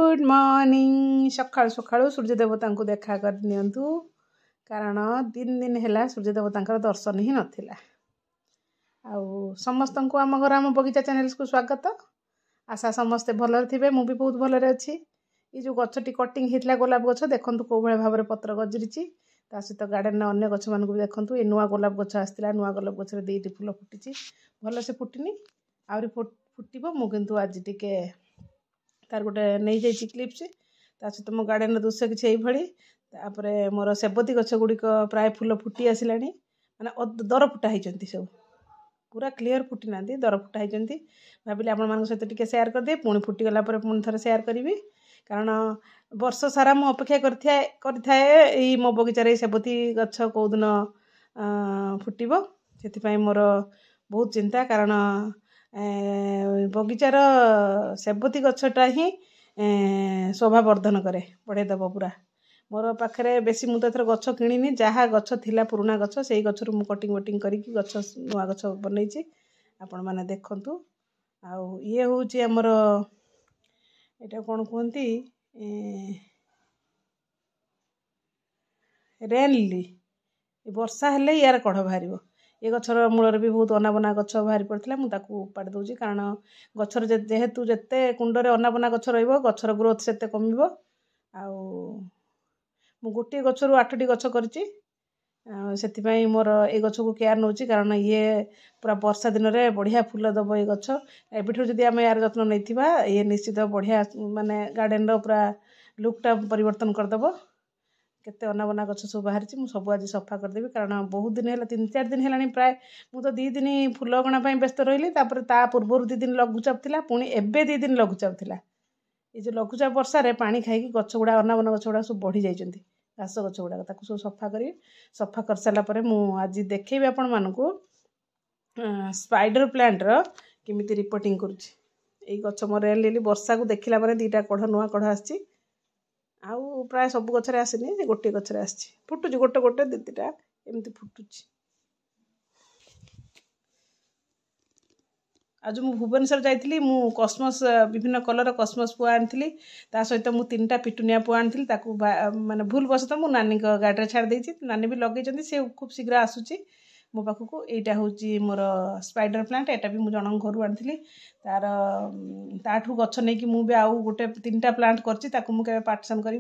Good morning सकाळ सकाळ सूर्य देवता को देखा कर नियंतु कारण 3 दिन है सूर्य देवता दर्शन ही नाला आउ समस्त को आम घर आम बगीचा चैनल को स्वागत। आशा समस्ते भलरे थे मुझे बहुत भलरे अच्छी। ये जो गछटी कटिंग होता गोलाप गछ देखूँ कौ भाई भाव में पत्र गजरी ता सहित गार्डेन अन्य गछ मान भी देखूँ ये नुआ गोलाप गछ आसाला नुआ गोलाप गच 2टी फूल फुटी भल से फुटनी आहरी फुटब मुझे आज टिके तार गोटे नहीं जाइए क्लिप्स ता सहित मो गार्डेन दृश्य किसी यापर मोर सेबती गछ गुड़िक प्राय फूल फुटी आसला माने दर फुटा होती सब पूरा क्लीयर फुटी ना दर फुटा होती भाविले आपण सहित टिके शेयर करदे पुणी फुटीगला पुणी थे शेयर करी कारण वर्ष सारा मु अपेक्षा कर मो बगीचार सेबती गछ कौदिन फुटब से मोर बहुत चिंता कारण बगीचार सेबती गछटा ही शोभा वर्धन करे बढ़ेदेव पूरा मोर पाखे बेसी मुझे एथर गछ किणी जहाँ गछ थिला पुराणा गछ से गचर मु कटिंग वटिंग करी गछ नुआ गछ बनई आपण मैंने देखु आउ ये हूँ आमर यहाँ कौन कहती रेन लिली वर्षा हेले यार कढ़ बाहर ये गचर मूल भी बहुत अनाबना गछ बाहरी पड़ता मुझे उपाड़ी दूसरी कारण गचर जेहेतु जिते कुंडे अनाबना गछ रछर ग्रोथ से कम मु गोटे गचर 8टी गछ कर मोर ये गछ को केयर नौ कारण ये पूरा वर्षा दिन में बढ़िया फूल दब ये गछ एबिठू जदि आम यार जत्न नहीं ये निश्चित बढ़िया माने गार्डेन पूरा लुकटा परिवर्तन करदेव केते अनाबना गछ सब बाहर सब आज सफा करदेवी कारण बहुत दिन है 3-4 दिन है प्राय मुझे 2 दिन फूल गणा व्यस्त रही ता पूर्व 2 दिन लघुचाप था पुणी एवं 2 दिन लघुचाप था ये जो लघुचाप वर्षा पानी खाई गछ गुड़ा अनाबना गछ गुड़ा सब बढ़ी जाइए घास गछ गुड़ाक सब सफा करी सफा कर सारापर आज देखी आपण मानक स्पाइडर प्लांटर केमिति रिपोर्टिंग करुँची गछ मोर रेली वर्षा को देखला 2टा कढ़ नुआ कढ़ आसी आउ प्राय सब गचरे आसनी गोटे गचरे आसी फुटुची गोटे गोटे 2-2टा एमती फुटुची। आज मु भुवनेश्वर जाइली मु कस्मस विभिन्न कलर कस्मस पुआ आनी सहित मु 3टा पिटुनिया पुआ आनी माने भूल बस मु नानी गाड़ी छाड़ देती नानी भी लगे से खूब शीघ्र आसूची मो पाखक यहाँ हूँ मोर स्पाइडर प्लांट यहाँ भी मुझे जन घर आनी तार ताठू गछ नहीं कि भी आउ गोटे 3टा प्लांट कर पार्टीशन करी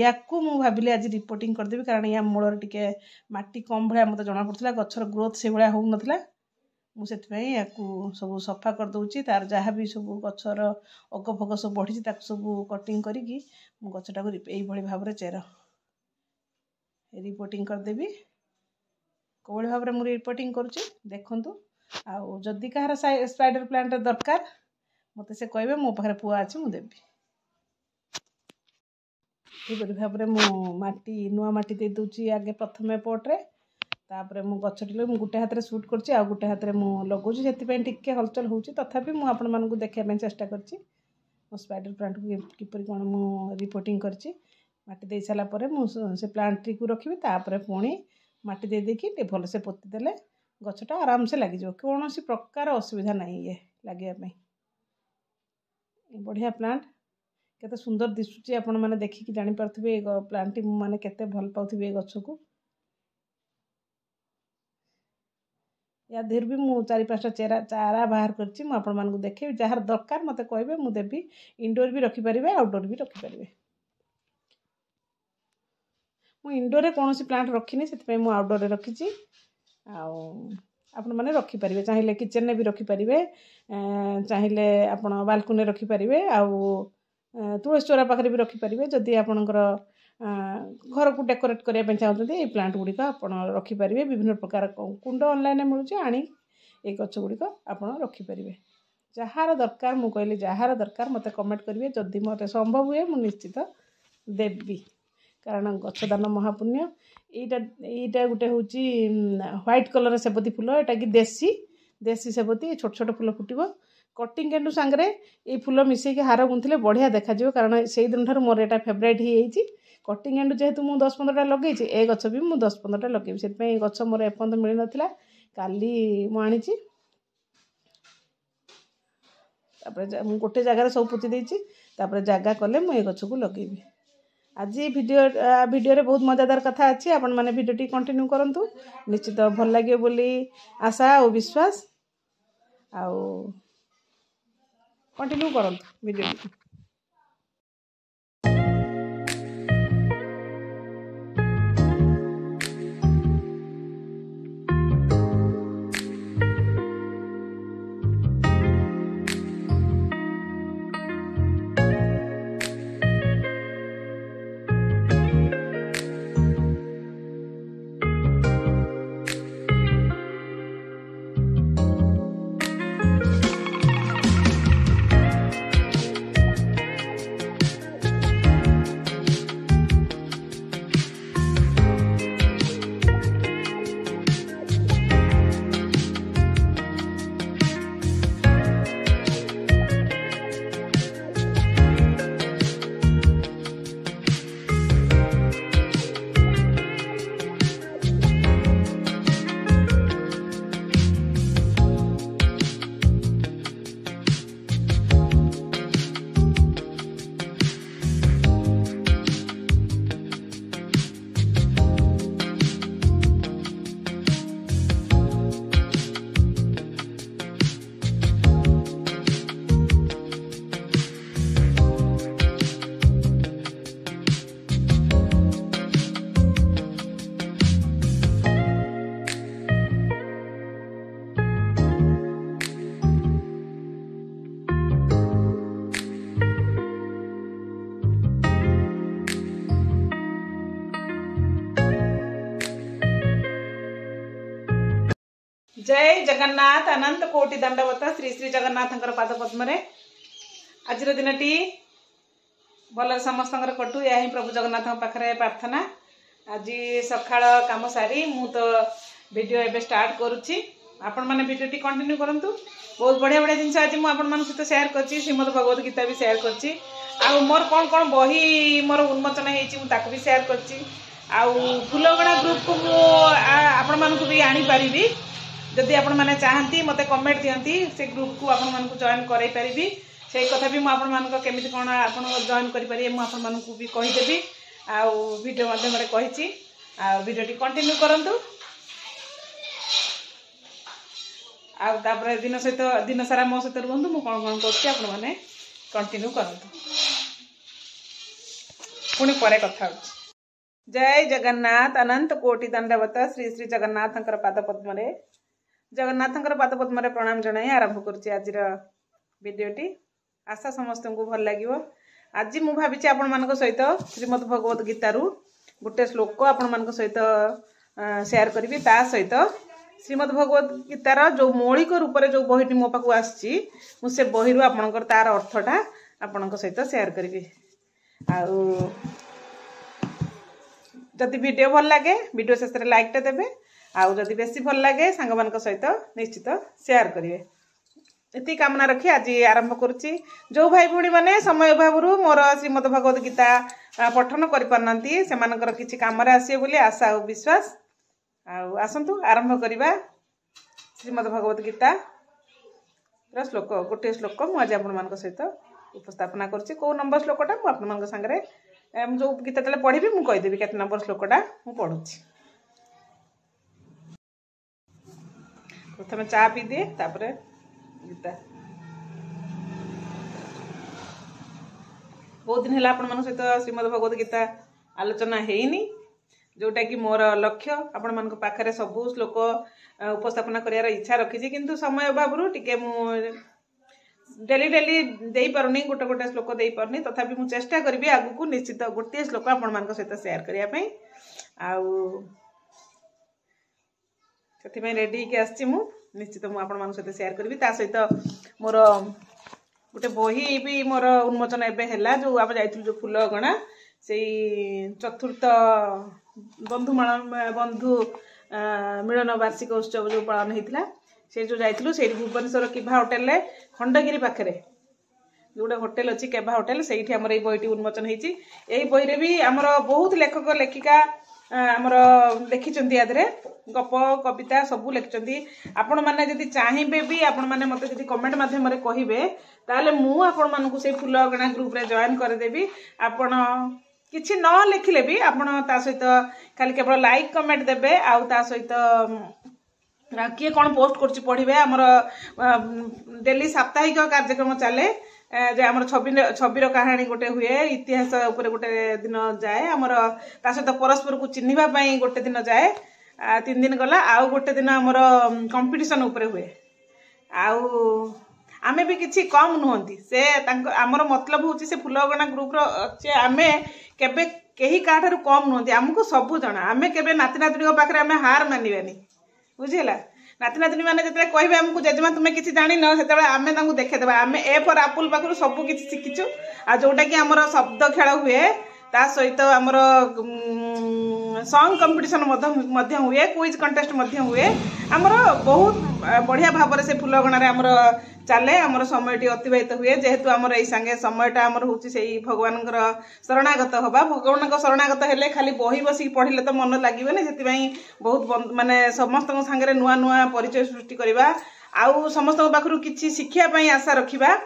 या भाविली आज रिपोर्टिंग करदेवी कारण या मूल टिके माटी कम भाया मत जना पड़ा गचर ग्रोथ से भाया हो नाला मुझे सब सफा कर दूची तार जहाँ भी सब गचर अग फग सब बढ़ी सब कटिंग करी गछटा को यही भाव में चेर रिपोर्टिंग करदेवी कौन भाव में मुझे रिपोर्टिंग करुँची देखु आउ जदि कहार स्पाइडर प्लांट दरकार मत से कहे मो पाखे पुआ अच्छी मुझे देवी यहपरी भाव में मुटी नुआ मटी दे दूची आगे प्रथम पट्रे तापर मु गछटी गोटे हाथ में सुट कर गोटे हाथ में लगुच से टिके हलचल हो तथापि मुझे देखा चेष्टा कर स्पाइडर प्लांट को किपर कौन मु रिपोर्टिंग करची माटी दे सारापर मुझे प्लांट टी को रखी तापर पुणी माटी दे देकी भल से पोतीदेले गछटा आराम से लग कौन सी प्रकार असुविधा नहीं ये लगे बढ़िया प्लांट केते सुंदर दिशुची आपण माने देखिकी जानी पारथिबे प्लांट टी माने केते भल पाउथिबे ए गछ को या देर भी मु 4-5टा चारा बाहर करछि मु आपण मानकु देखेबी जहार दरकार मते कहबे मु देबी इंडोर भी रखि परिबे आउटडोर भी रखि परिबे मु इंडोर रे कौन सी प्लांट रखिनी से मु आउटडोर रे रखिछि आपण माने रखि परिबे चाहिले किचन ने भी रखि परिबे चाहिले आपण बालकनी रखि परिबे आउ तुळसी चोरा पाखरे भी रखि परिबे जदि आपणकर घर को डेकोरेट करने चाहते ये प्लांट गुड़िक आप रखिपारे विभिन्न प्रकार कुंड ऑनलाइन मिलूँ आनी ये गछ गुड़िक आप रखिपारे जार दरकार मु कहली जार दरकार मत कमेंट करेंगे जदि मत संभव हुए मु निश्चित देवी कारण गछदान महापुण्य यहीटा गोटे हूँ व्हाइट कलर सेबती फूल यहाँ कि देसी सेबती छोट छोट फूल फुटब कटिंग गेंडू सांगे ये फूल मिसेक हार गुंथिले बढ़िया देखा कारण से दिन ठार मोर यहाँ फेवरेट हो कटिंग गेंडू जेहेतु मुझे 10-15टा लगे ए गछ भी मुझे 10-15टा लगे से गछ मोर एपर्यंत मिल नाला काली मुझे गोटे जगार सब पोती देती तापर जगह कले मुझे गछ को लगेबी। आज वीडियो बहुत मजादार कथा अच्छी आपण मैंने भिडियोटी कंटिन्यू करंतु निश्चित भल लगे बोली आशा और विश्वास आउ कंटिन्यू करंतु वीडियोटी। जय जगन्नाथ अनंत कोटि दंडवत श्री श्री जगन्नाथ पाद पद्म आज दिन टी भल समस्त कटु या प्रभु जगन्नाथ पाखे प्रार्थना। आज सकाळ काम सारी मु तो वीडियो एबे स्टार्ट करुच्ची आपण माने वीडियो टी कंटिन्यू करंतु। बहुत बढ़िया बढ़िया जिनस आज मुझे आपण सहित शेयर करछि श्रीमद् भगवत गीता भी शेयर करछि आउ मोर कौन कौन बही मोर उन्मोचन होती भी शेयर करछि आउ फुलगणा ग्रुप को मु आपण मानकु भी आनी पारिबी जदि आपण माने चाहती मते कमेंट दियंती से ग्रुप को आपण मानकु जॉइन कराई पारिबी से कथा भी मु आपण मानक केमिति कोन आपण जॉइन करि पारि मु आपण मानकु भी कहि देबी आउ वीडियो माध्यम रे कहिछि आ वीडियो टी कंटिन्यू करंतु आ तापर दिन सारा मो सहित रुहंतु मु कोन कोन करछि आपण माने कंटिन्यू करंतु पुणी परे कथा होछि। जय जगन्नाथ अनंत कोटि दंडवत श्री श्री जगन्नाथंकर पाद पद्म रे जगन्नाथंकर पाद पद्म रे प्रणाम जणाई आरंभ करछि आज वीडियोटी। आशा समस्त को भल लगिवो। आज मु भाबिछि आपण मानक सहित श्रीमद् भगवत गीता रु गोटे श्लोक आपण मानक सहित शेयर करिवि ता सहित श्रीमद् भगवत गीतार जो मौलिक रूप रे जो बहिटी मो पाखु आछि मु से बहि रु आपणकर तार अर्थटा आपणक सहित शेयर करिवि। आउ जदि वीडियो भल लगे वीडियो शेष रे लाइक टे देबे आउ जदि बेसी भल लगे सांग मानक सहित निश्चित शेयर करिवे एति कामना रखी आज आरंभ करुच्ची। जो भाई भूणी माने समय अभाव मोर श्रीमद् भगवत गीता पठन कर पारनती से मानकर किछि काम रे आसीए बोली आशा और विश्वास आसंतु आरंभ करिबा श्रीमद् भगवत गीता रा श्लोक गोटे श्लोक मु आज आपण मानक सहित उपस्थापना करछि। को नंबर श्लोकटा मु आपण मानक संगे जो गीता तले पढ़ी मु कहि देबी केते नंबर श्लोकटा मु पढुछि। प्रथम चा पी दिए तापर गीता। बहुत दिन है आपण मन सहित श्रीमद् भगवत गीता आलोचना हेनी जोटा कि मोर लक्ष्य आपण मन पाखरे सबू श्लोक उपस्थापना करियार इच्छा रखी किंतु समय अभाव टिके मु डेली डेली दे पारुनी गोटे गोटे श्लोक दे पारुनी तथापि मु चेष्टा करी आगु को निश्चित गोटे श्लोक आपण मन सहित शेयर करिया पई आउ से रेडी के आछि मु निश्चित मु आपण मन सहित शेयर करी ता सहित मोर गोटे बही भी मोर उन्मोचन एबे हेला जो आप जाइथिलु जो फूल गणा से चतुर्थ बंधु मिलन वार्षिक उत्सव जो पालन होता से जो जाइथिलु से भुवनेश्वर केभा होटेल रे खंडगिरी पाखरे जोड़ा होटेल अच्छी केभा होटेल से आमर ये बहीटी उन्मोचन होती। यही बही रे भी आमर बहुत लेखक लेखिका आमर लिखिं आधे गप कविता सबू लिखिं आपण मैंने जदि चाहिए भी आपण मैंने मत जब कमेंट मध्यम कहे ताले मु आपण मानक से फूल अगणा ग्रुप रे जॉइन करदेवी आपण किछि न लिखिले भी आपण ता सहित खाली केवल लाइक कमेंट देबे आउ ता सहित किए कौन पोस्ट कर पढ़े आमर डेली साप्ताहिक कार्यक्रम चले जे आमर छबिर कहानी गोटे हुए इतिहास उपर गोटे दिन जाए आमर ता सहित परस्पर को चिन्हिबा पई गोटे दिन जाए 3 दिन गला आउ गोटे दिन आमर कंपटीशन उपर हुए आउ आमे भी किछि कम नुहंती से आमर मतलब होची से फुलगणा ग्रुप रो अच्छे आमे केबे केही काठारु कम नुहंती हमको सब जना आमे केबे नाती नातुणी पाखरे आमे हार मानिबानी बुझिला नाती नातुणी मैंने जो कहे आमको जेजेमा तुम्हें किसी जान से आम देखेदेवा आम ए फर आपुल पाखु सब किसी शिखिचु आ जोटा कि आमर शब्द खेल हुए ता सहित आमर सॉन्ग कंपटीशन हुए क्विज कंटेस्ट हुए आमर बहुत बढ़िया भाव से फुलगणारे आमर चले आमर समय अतिबाहित हुए जेहेतु आमर यही सांगे समयटा आमर हूँ से भगवान शरणागत हवा भगवान शरणागत हेले खाली बही बसिक पढ़ले तो मन लगे से बहुत माने समस्त सांगे नुआ नुआ परिचय सृष्टि करवा आउ समस्त पाखु किसी शिक्षापी आशा रखा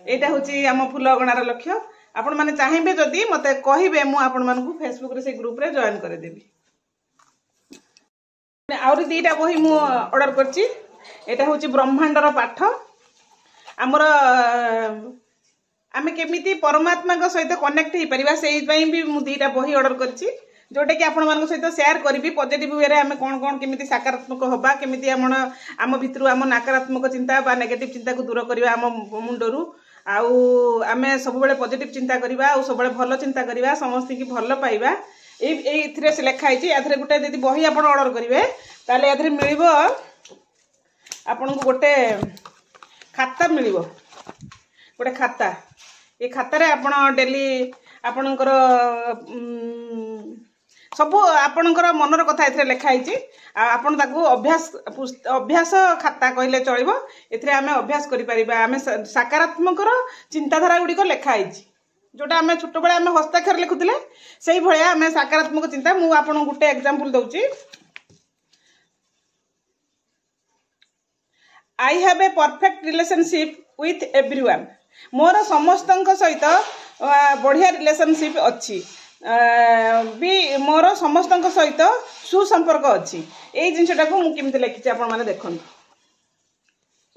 यहाँ हूँ आम फुलगणार लक्ष्य आपण मैंने चाहिए जदि मत कहे मुझे फेसबुक से ग्रुप रे जॉइन करदेवी आउरी 2टा बही मु ऑर्डर करची एटा हूँ ब्रह्मांडर पाठ आमर आमे केमिति परमात्मा सहित कनेक्ट हो पारिबा से भी मु 2टा बही ऑर्डर करची जोटा कि आपण मान सहित शेयर करी पॉजिटिव वे आम कौन कौन केमिति सकारात्मक हवा केमिति आम भितर आम नकारात्मक चिंता बा नेगेटिव चिंता को दूर करवा आम मुंडरू आउ आमे सब बेले पॉजिटिव चिंता करवा आउ सब बेले भल चिंता करवा समस्त की भल पाइबा एथिरे से लिखाई याथरे गोटे यदि बही आप ऑर्डर करेंगे ताले याथरे मिलिबो आपन को गोटे खाता मिलिबो गोटे खाता ये खातारे आपन डेली आपनकर सब आपनकर मनर कथा एथिरे लिखाई आपन ताकू अभ्यास खाता कहले चलिबो एथिरे आमे अभ्यास करि परिबा आमे सकारात्मक चिंताधारा गुडी को लिखाई जोटा आम छोट बड़े आम हस्ताक्षर लिखुले से भाया आम सकारात्मक चिंता मुझे आपन गोटे एग्जांपल दउची I have a perfect relationship with everyone मोर समस्त सहित बढ़िया रिलेशनशिप अच्छी भी मोर समस्त सहित सुसंपर्क अच्छी यही जिनटा को मुझे लिखी आपण मैंने देखो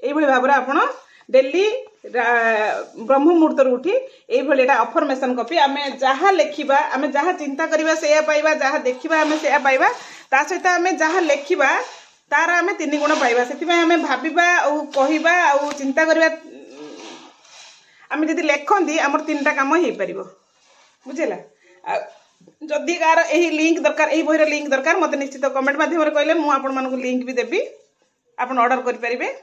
यही भाव में आपण डेली ब्रह्म मुहूर्त उठी ये अफर्मेशन कॉपी आम जहाँ लिखा आम जहाँ चिंता करवा से पाइबा जहाँ देखा आम से पाइबा ता सहित आम जहाँ लिखा तार आम 3 गुण पाइबा से आम भाविबा और कहवा और चिंता करवा आम जदि लिखती आमर 3टा काम हो पार बुझेगा जदि कार यही लिंक दरकार यही बहीर लिंक दरकार मत निश्चित कमेंट माध्यम कहले मुझे लिंक भी देवी आप ऑर्डर करेंगे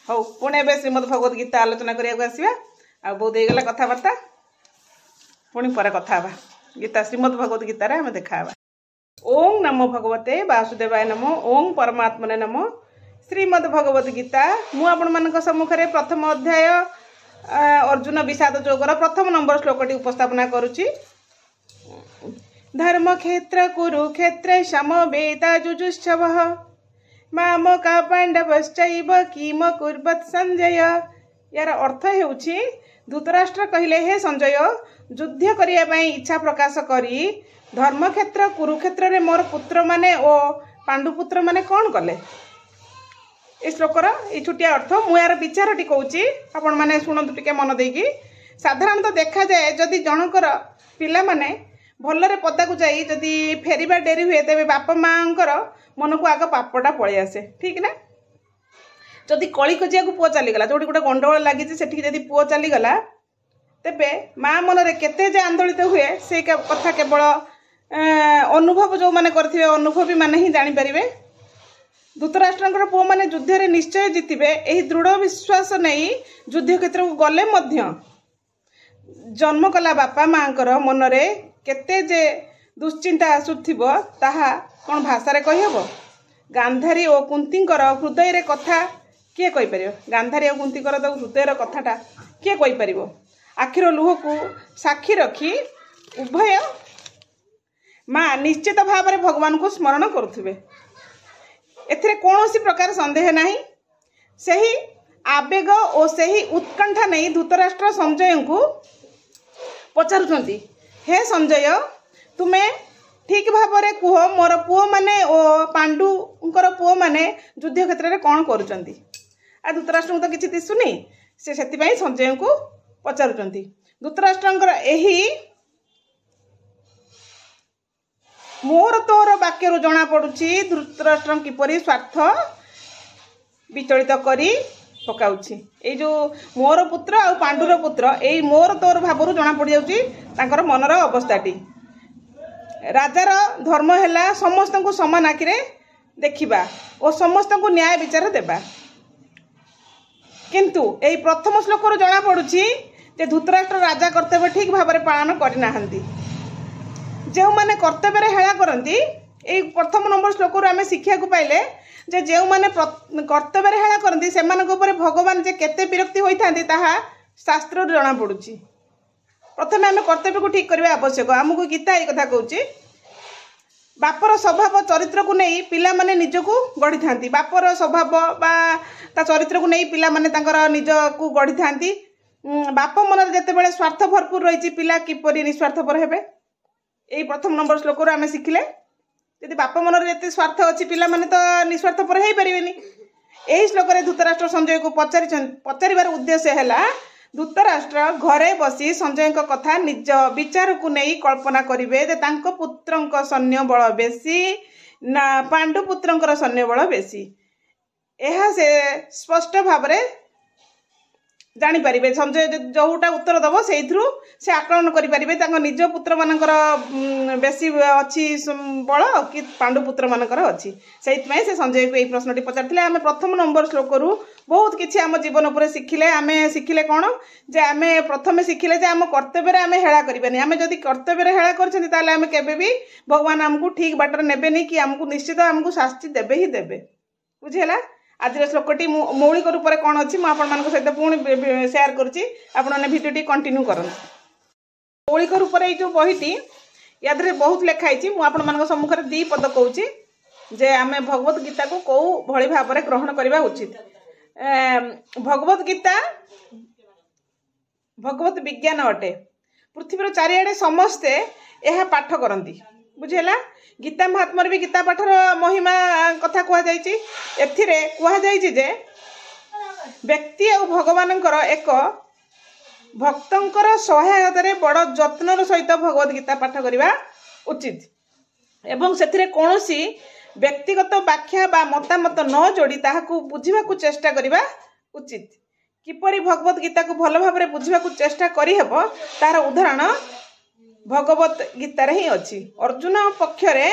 हौ पुणे ए श्रीमद भगवत गीता आलोचना करने आसवा आ बहुत होगला कथबार्ता पुणी पर कथा गीता श्रीमद भगवत गीतार आम देखा ओं नमो भगवते वासुदेवाय नमो ओं परमात्मने नमो श्रीमद भगवत गीता मु आपण मानक सम्मुखरे प्रथम अध्याय अर्जुन विषाद जोगर प्रथम नंबर श्लोकटी उपस्थापना करुची धर्म क्षेत्र कुरुक्षेत्र समवेता जुजुष्टवः मामका पांडवश्चैव किम कुर्वत् संजय यार अर्थ हेउछि धृतराष्ट्र कहले हे संजय युद्ध करिया पई इच्छा प्रकाश करी धर्मक्षेत्र कुरुक्षेत्र रे मोर पुत्र माने ओ पांडुपुत्र माने कौन कले ए श्लोकर ये छुटिया अर्थ मु यार विचारटी कहूँ आपण मैंने शुणु टे मन देकी साधारणतः देखा जाए जदि जनकर पिला माने भलरे पदा को जाई जदि फेरिबा डेरी हुए तेबे बापा माँकर मन को आग पापटा पलि आसे ठीक ना जदि कली कजिया को पुओ चलीगला जो गोटे गंडगोल लगी से जदि पुओ चलीगला तेबे माँ मनरे केते जे आंदोलित हुए से कथा केवल अनुभव जो मैंने करथिबे अनुभवी माने ही जानि परिबे धृतराष्ट्रंकर पुओ माने युद्ध रे निश्चय जीतिबे एही दृढ़ विश्वास नहीं युद्ध क्षेत्र को गले मध्य जन्म कला बापा माँकर मनरे केते जे दुश्चिंता आसुथिबो ताहा कौन भाषा कहीहब गांधारी और कुंतींकर हृदय रे कथा किए कहि परिबो गांधारी और कुंतीकर तो हृदय कथाटा किए कहि परिबो आखिर लुह को साक्षी रखी उभय माँ निश्चित भाव में भगवान को स्मरण करुवे। एथिरे कौन प्रकार संदेह नहीं। सही आवेग और सही उत्कंठा नहीं धृतराष्ट्र संजय को पचारुचंती, हे संजय तुम्हें ठीक भाव में कुह मोर पुओ माने ओ पांडुंकर पुओ माने युद्ध क्षेत्र में कौन करुचंती। आ धृतराष्ट्र को तो किसी दिशुनी, से सेतिपई संजय को पचारुचंती। धृतराष्ट्रंकर एही मोर तोर वाक्य जना पड़ुछि धृतराष्ट्र किपरि स्वार्थ विचलित करी पकाउछि। ए जो मोर पुत्र आ पांडुर पुत्र ए मोर तोर भाव जना पड़ जाउछि तांकर मनर अवस्थाटी। राजार धर्म है समस्त को समान आखिरे देखा और समस्त को न्याय विचार देवा। किंतु यही प्रथम श्लोक जना पड़ुछि जे धृतराष्ट्र राजा कर्तव्य ठीक भाव में पालन करना। जो मैंने कर्तव्य हेला करती यही प्रथम नंबर श्लोक आम शिक्षा को पाइले जे जो मैंने कर्तव्य हेला करती से भगवान जे केते विरक्ति होता शास्त्र जना पड़ुछि। प्रथम आम कर्तव्य को ठीक करवा आवश्यक। आमको गीता ये कथा कहूँ बापर स्वभाव चरित्र को नहीं पिला माने निज को गढ़ी था। बापर स्वभाव बा चरित्र को नहीं पिला माने तांकर निज को गढ़ी था। बाप मन जिते स्वार्थ भरपूर रही पिला किपरि निस्वार्थपर हेबे। यही प्रथम नंबर श्लोक आम शिखिले यदि बाप मन जिते स्वार्थ अच्छी पिला माने तो निस्वार्थपर हो पारे। यही श्लोक धृतराष्ट्र संजय को पचार उद्देश्य है धृतराष्ट्र घरे बसी संजय कथा निज विचार को नहीं कल्पना करेंगे जे तांको पुत्रंक सैन्य बल बेसी ना पांडुपुत्रंकर सैन्य बल बेसी। यह से स्पष्ट भाव में जानीपारे संजय जोटा उत्तर दब से आकलन करें निज पुत्र मानकर बेसी अच्छी बल कि पांडुपुत्र मानकर अच्छी। से संजय को यही प्रश्नटी पचार आम प्रथम नंबर श्लोक बहुत किसी आम जीवन पर शिखिले। आम शिखिले कौन जे आम प्रथम शिखिले जे आम कर्तव्य आम हेला करबानी। आम जदि कर्तव्य हेला करें केबे भी भगवान आमको ठीक बाटर नेबेनी कि आमको निश्चित आमको शास्ति देबे ही देबे। बुझीला। आज श्लोकटी मौलिक रूप से कौन अच्छी मुझे सहित पुणी सेयार करुच्ची आपने भिडियोटी कंटिन्यू करते। मौलिक रूप से जो बहीटी या बहुत लिखाई मुझे सम्मुख में 2 पद कहूँ जे आम भगवत गीता को कौ भली भाव में ग्रहण करवा उचित। भगवत गीता भगवत विज्ञान अटे। पृथ्वी चारिआडे समस्ते यह पाठ करती। बुझेला। गीता महात्मा भी गीता पाठर महिमा कथा कहुई जे व्यक्ति और भगवान एक भक्तंकर सहायतार बड़ जत्नर सहित भगवत गीता पाठ करवा उचित एवं से कौनसी व्यक्तिगत व्याख्या बा मतामत न जोड़ी ताहाकू बुझिबाकू चेष्टा करवा उचित। किपरि भगवत गीता को भल भाव में बुझिबाकू चेष्टा करिहेब तार उदाहरण भगवत गीतार ही अच्छी। अर्जुन पक्षरे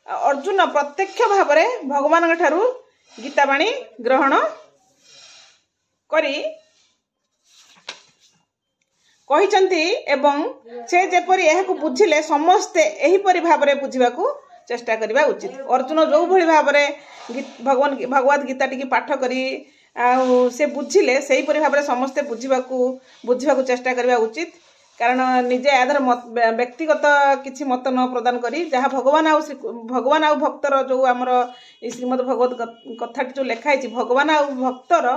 अर्जुन प्रत्यक्ष भाव में भगवान ठारू गीतावाणी ग्रहण करी कहिचंती एवं से जेपरि एहाकू बुझिले समस्ते एहीपरि भाव में बुझिबाकू चेष्टा करवा उचित। अर्जुन जो भली भाव में भगवत गीता टी पाठ करी से बुझिले से भाव में समस्ते बुझाकू चेष्टा करवा उचित। कारण निजे आधार व्यक्तिगत किसी मत न प्रदान करी जहाँ भगवान आउ भक्तर जो आमर श्रीमद भगवत कथा जो लिखाई भगवान आउ भक्तर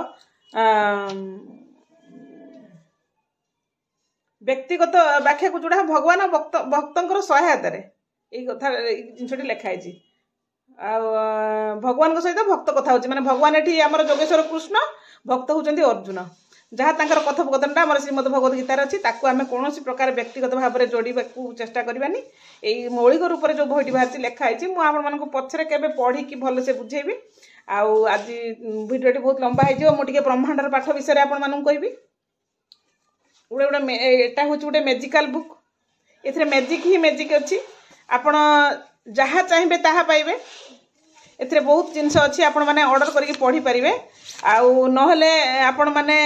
व्यक्तिगत व्याख्या को जोड़ा भगवान भक्तर सहायतार यही कथा जिनटी लिखाई भगवान सहित भक्त कथा होची माने भगवान एठी आमर जोगेश्वर कृष्ण भक्त होचंती अर्जुन जहाँ तांकर कथोपकथनटा आमर श्रीमद भगवत गीतार अच्छी ताकू आम कौन प्रकार व्यक्तिगत भाव में जोड़ा चेष्टा करवानी। यही मौलिक रूप से जो बहीटी बाहर लिखाई मुझे पछरे केबे पढ़ी कि भल से बुझेबी। आज भिडियोटी बहुत लंबा हो मुझे ब्रह्मांडर पाठ विषय आपण कहबी। एटा हूँ गोटे magical book a magic he magic अच्छी आपण जहाँ चाहिए ताहा पाइबे। एथिरे बहुत जिनस अच्छी आपण माने ऑर्डर करके पढ़ी पारिबे। आउ नहले आपण माने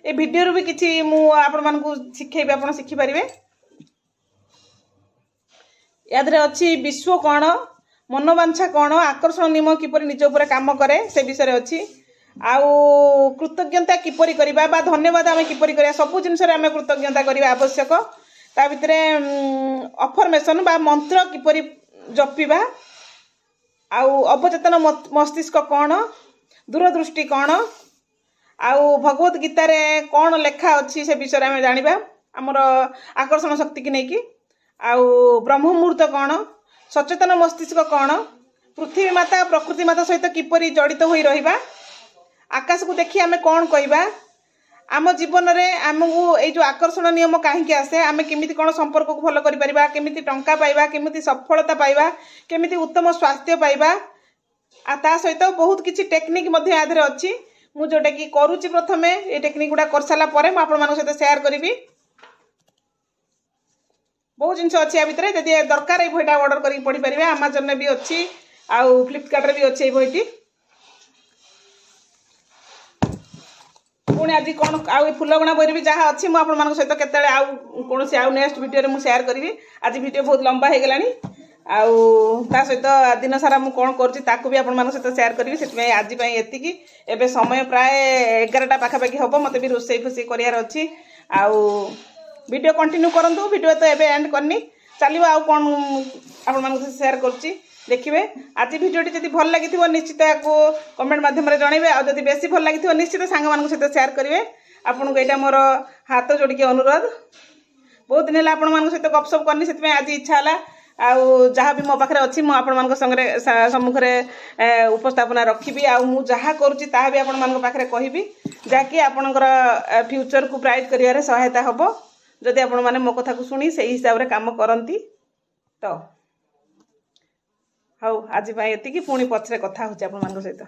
ए वीडियो भी किछि मु आपण मानकु शिखेबे आपण शिखि पारिबे। यादरे अच्छी विश्व कौन मनोवांछा कौन आकर्षण नियम किपरि निज उपर काम करे से विषय अच्छी। आउ कृतज्ञता किपरि करिबा बा धन्यवाद आमे किपरि करिया सब जिनस रे आमे कृतज्ञता करिबा आवश्यक। ता भितर अफर्मेशन बा मंत्र किपरि जपिबा आउ अवचेतन मस्तिष्क कौन दूरदृष्टि कौन आउ भगवत गीता रे कौन लेखा अच्छी से विषय में जानिबा आमर आकर्षण शक्ति की नहीं कि आउ ब्रह्म मुहूर्त कौन सचेतन मस्तिष्क कौन पृथ्वी माता प्रकृति माता सहित किपरि जड़ित होई रहिबा आकाश को देखि आमे कौन कहबा आम जीवन में आमको ये जो आकर्षण नियम कहीं आसे आम केमी कौन संपर्क को भल कर केमी टंका पाइबा केमी सफलता पाइबा केमी उत्तम स्वास्थ्य पाइबा ता सहित बहुत किसी टेक्निक आधे अच्छी मु जोटा कि करुच्ची प्रथमे ये टेक्निक गुड़ा कर सारा पर सहित शेयर करी बहुत जिन अच्छी या भितर जदि दरकार ये बहीटा ऑर्डर कर पढ़ी पारे आमाजन भी अच्छी आउ फ्लिपकार्ट भी अच्छी बहीटी पुणी आज कौन आउ फुलगुणा बही भी जहाँ अच्छी मुझे सहित केत कौन आउ नेक्स्ट वीडियो में शेयर करी आज वीडियो बहुत लंबा हो गलानी आउ ता सहित दिन सारा मुझे कौन करूँ भी आपण सहित शेयर करी से आज एतिकी एबे समय प्राय 11टा पाखापाखि हम मत भी रोसई फोसई करार अच्छी आउ वीडियो कंटिन्यू करूँ वीडियो तो एबे एंड करनी चलो आउ कौन आपण शेयर करुच्ची देखिए आज भिडियोटी जब भल लगी निश्चित आपको कमेंट माध्यम जनइबे आ जब बेसी भल लगी निश्चित सांग मान सहित शेयर करेंगे आपन को यहाँ मोर हाथ जोड़िकी अनुरोध बहुत दिन है आपण सहित गपसप करनी से आज इच्छा है आउ जहाँ भी मो पाखे अच्छी मुझे सम्मुखें उपस्थापना रखी आउ जहाँ करुँची ताहा भी आपण पाखे कहबी जहाँकि आपणकर फ्यूचर को ब्राइट करियर सहायता हम जदि आपण मैंने मो कथा को शुणी से हिसाब से काम करती तो हाँ आज एतिकी पुणी पछरे कथा होची आपण सहित।